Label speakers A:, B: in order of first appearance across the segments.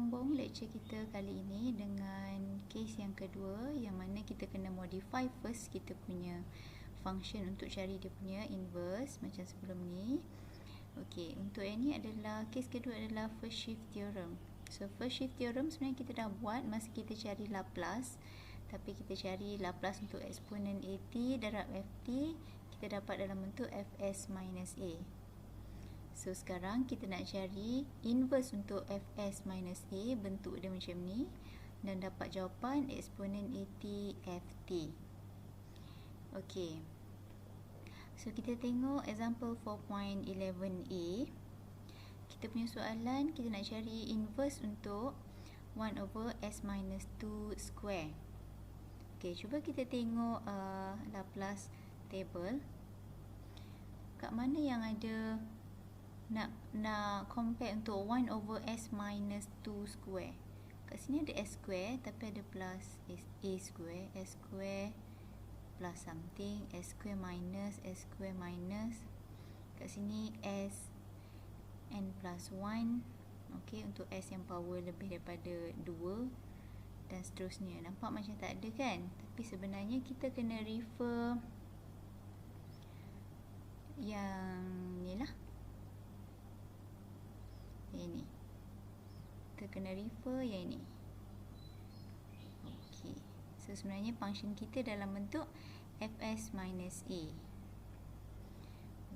A: sambung lecture kita kali ini dengan case yang kedua, yang mana kita kena modify first kita punya function untuk cari dia punya inverse macam sebelum ni. Okey, untuk yang ni adalah case kedua adalah first shift theorem. So first shift theorem sebenarnya kita dah buat masa kita cari Laplace, tapi kita cari Laplace untuk eksponen AT darab FT, kita dapat dalam bentuk Fs minus A. So sekarang kita nak cari inverse untuk Fs minus A, bentuk dia macam ni, dan dapat jawapan eksponen AT Ft. Okey. So kita tengok example 4.11a. Kita punya soalan, kita nak cari inverse untuk 1 over s minus 2 square. Okey, cuba kita tengok Laplace table. Kat mana yang ada nak compare untuk 1 over s minus 2 square. Kat sini ada s square tapi ada plus a square, s square plus something, s square minus, s square minus. Kat sini s n plus 1. Okey, untuk s yang power lebih daripada 2 dan seterusnya. Nampak macam tak ada kan? Tapi sebenarnya kita kena refer yang ni lah. Yang ni. Kita kena refer yang ni. Okey. So sebenarnya function kita dalam bentuk Fs minus A.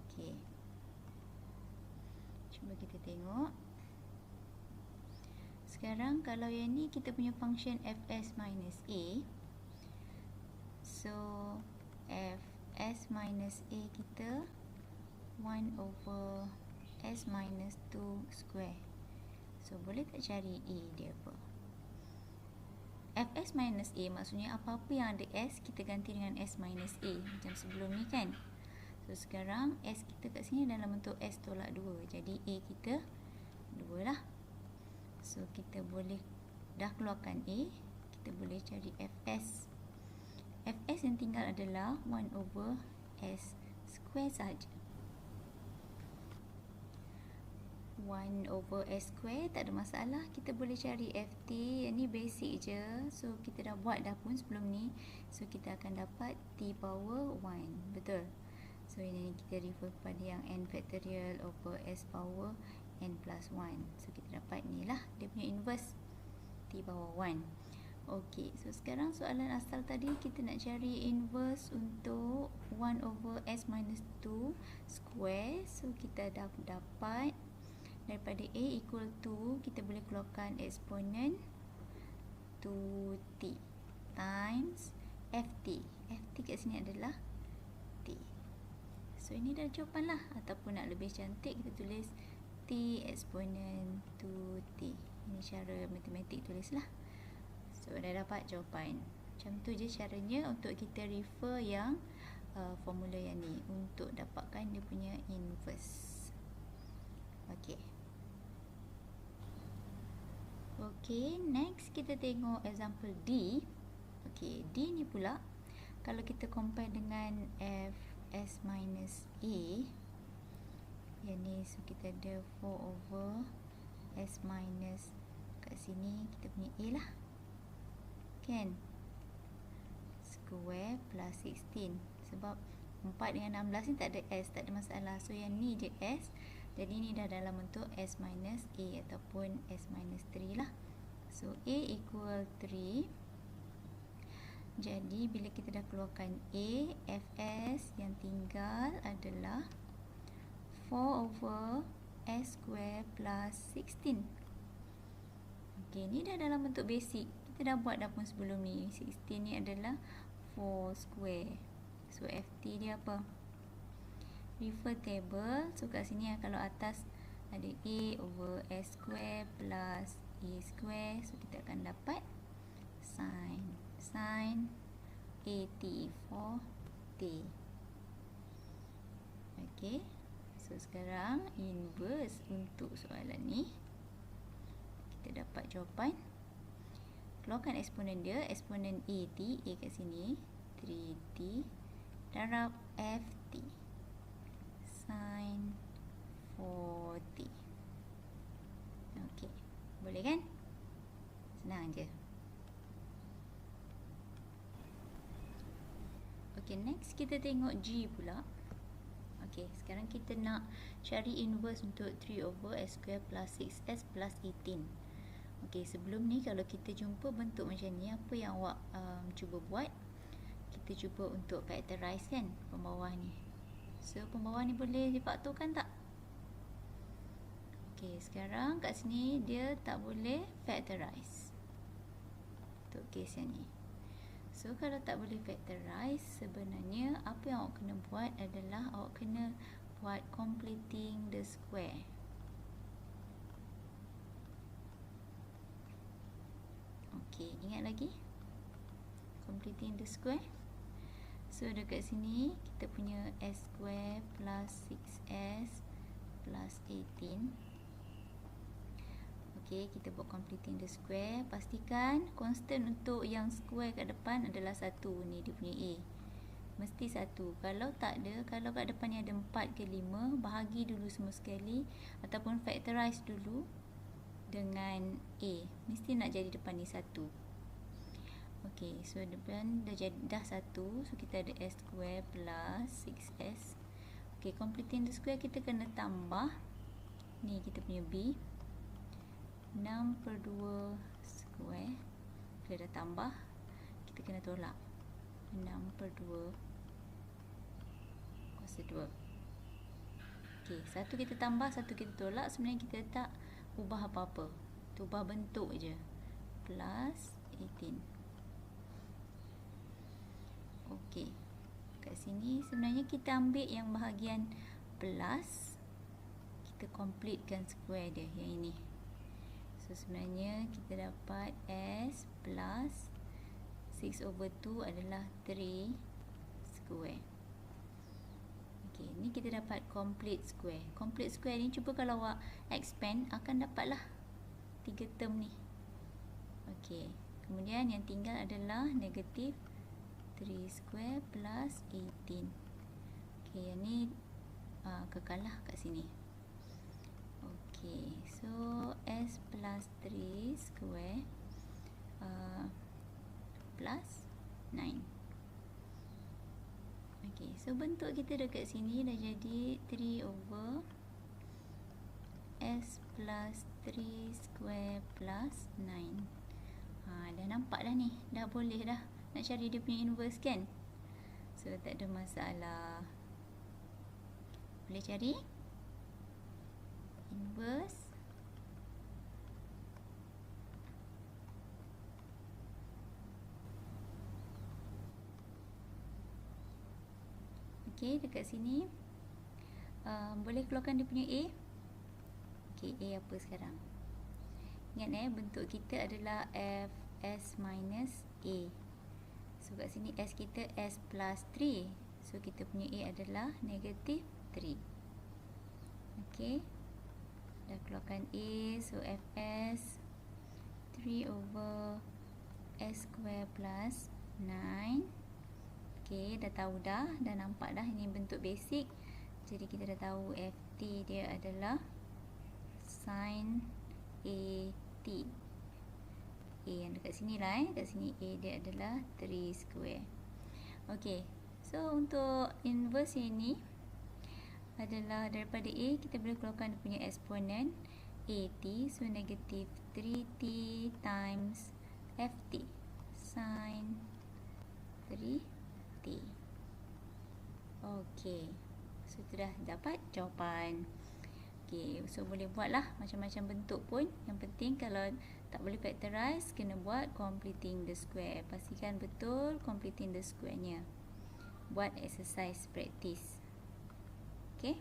A: Okey. Cuba kita tengok. Sekarang kalau yang ni kita punya function Fs minus A. So Fs minus A kita 1 over s minus 2 square. So boleh tak cari A dia apa? Fs minus A maksudnya apa-apa yang ada s kita ganti dengan s minus A macam sebelum ni kan. So sekarang s kita kat sini dalam bentuk s tolak 2. Jadi A kita 2 lah. So kita boleh dah keluarkan A, kita boleh cari Fs. Fs yang tinggal adalah 1 over s square sahaja. 1 over s square tak ada masalah, kita boleh cari Ft. Yang ni basic je, so kita dah buat dah pun sebelum ni. So kita akan dapat t power 1, betul. So ini kita refer kepada yang n factorial over s power n plus 1. So kita dapat ni lah dia punya inverse, t power 1. Okey, so sekarang soalan asal tadi kita nak cari inverse untuk 1 over s minus 2 square. So kita dah dapat daripada A equal to, kita boleh keluarkan eksponen 2t times Ft. Ft kat sini adalah t. So ini dah jawapan lah. Ataupun nak lebih cantik kita tulis t eksponen 2t. Ini cara matematik tulis lah. So dah dapat jawapan. Macam tu je caranya untuk kita refer yang formula yang ni untuk dapatkan dia punya inverse. Okey. Okey, next kita tengok example D. Okey, D ni pula kalau kita compare dengan Fs minus A, yang ni, so kita ada 4 over s minus, kat sini kita punya A lah kan, square plus 16. Sebab 4 dengan 16 ni tak ada s, tak ada masalah. So yang ni je s. Jadi ni dah dalam bentuk s minus A ataupun s minus 3 lah. So A equal 3. Jadi bila kita dah keluarkan A, Fs yang tinggal adalah 4 over s square plus 16. Okay, ni dah dalam bentuk basic. Kita dah buat dah pun sebelum ni. 16 ni adalah 4 square. So Ft dia apa? Refer table. So kat sini kalau atas ada A over S square plus A square. So kita akan dapat sin AT for T. Okay. So sekarang inverse untuk soalan ni. Kita dapat jawapan. Keluarkan eksponen dia. Eksponen AT. A kat sini 3T darab Ft sin 4t. Okey, boleh kan? senang je. Okay, next kita tengok G pula. Okay, sekarang kita nak cari inverse untuk 3 over S square plus 6S plus 18. Okay, sebelum ni kalau kita jumpa bentuk macam ni, apa yang awak cuba buat? Kita cuba untuk factorize kan pembawah ni. So, pembawah ni boleh difaktorkan tak? Okay, sekarang kat sini dia tak boleh factorize untuk case yang ni. So, kalau tak boleh factorize, sebenarnya apa yang awak kena buat adalah awak kena buat completing the square. Okay, ingat lagi? Completing the square. So, dekat sini kita punya S square plus 6S plus 18. Okay, kita buat completing the square. Pastikan constant untuk yang square kat depan adalah 1 ni, dia punya A. Mesti 1. Kalau tak ada, kalau kat depan ni ada 4 ke 5, bahagi dulu semua sekali ataupun factorize dulu dengan A. Mesti nak jadi depan ni 1. Okay, so depan dah 1. So, kita ada S square plus 6S. Okay, completing the square kita kena tambah. Ni kita punya B. 6/2 square. Bila dah tambah, kita kena tolak 6/2 kuasa 2. Ok, satu kita tambah, satu kita tolak. Sebenarnya kita tak ubah apa-apa, kita ubah bentuk je. Plus 18. Ok, kat sini sebenarnya kita ambil yang bahagian plus, kita completekan square dia yang ini. So, sebenarnya kita dapat S plus 6/2 adalah 3 square. Okay, ni kita dapat complete square. Complete square ni cuba kalau awak expand, akan dapatlah 3 term ni. Okay, kemudian yang tinggal adalah negatif 3 square plus 18. Okay, yang ni kekalah kat sini. Okay, so S plus 3 square plus 9. Okay, so bentuk kita dekat sini dah jadi 3 over S plus 3 square plus 9. Dah nampak dah ni, dah boleh dah nak cari dia punya inverse kan. So, tak ada masalah. Boleh cari inverse okay, dekat sini boleh keluarkan dia punya A. Okay, A apa sekarang? Ingat bentuk kita adalah Fs minus A. So, kat sini S kita S plus 3. So, kita punya A adalah negatif 3. Okay, dah keluarkan A. So, Fs 3 over S square plus 9. Okay, dah tahu dah nampak dah ini bentuk basic. Jadi, kita dah tahu Ft dia adalah sin AT. A yang dekat sini lah kat sini A dia adalah 3 square. Okay, so untuk inverse ini adalah daripada A, kita boleh keluarkan dia punya eksponen AT. So, negatif 3T times FT sin 3T. Okay, so sudah dapat jawapan. Okay, so boleh buatlah macam-macam bentuk pun. Yang penting kalau tak boleh factorize, kena buat completing the square. Pastikan betul completing the square nya. Buat exercise practice. Okay.